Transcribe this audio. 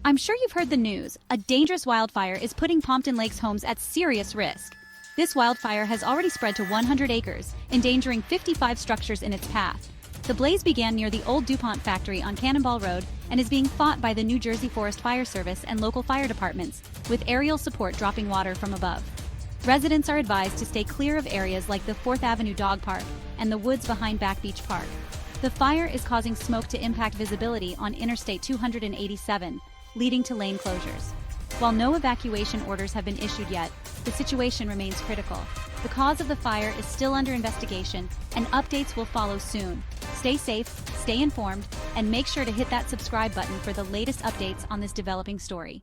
I'm sure you've heard the news. A dangerous wildfire is putting Pompton Lake's homes at serious risk. This wildfire has already spread to 100 acres, endangering 55 structures in its path. The blaze began near the old DuPont factory on Cannonball Road and is being fought by the New Jersey Forest Fire Service and local fire departments, with aerial support dropping water from above. Residents are advised to stay clear of areas like the 4th Avenue Dog Park and the woods behind Back Beach Park. The fire is causing smoke to impact visibility on Interstate 287, leading to lane closures. While no evacuation orders have been issued yet, the situation remains critical. The cause of the fire is still under investigation, and updates will follow soon. Stay safe, stay informed, and make sure to hit that subscribe button for the latest updates on this developing story.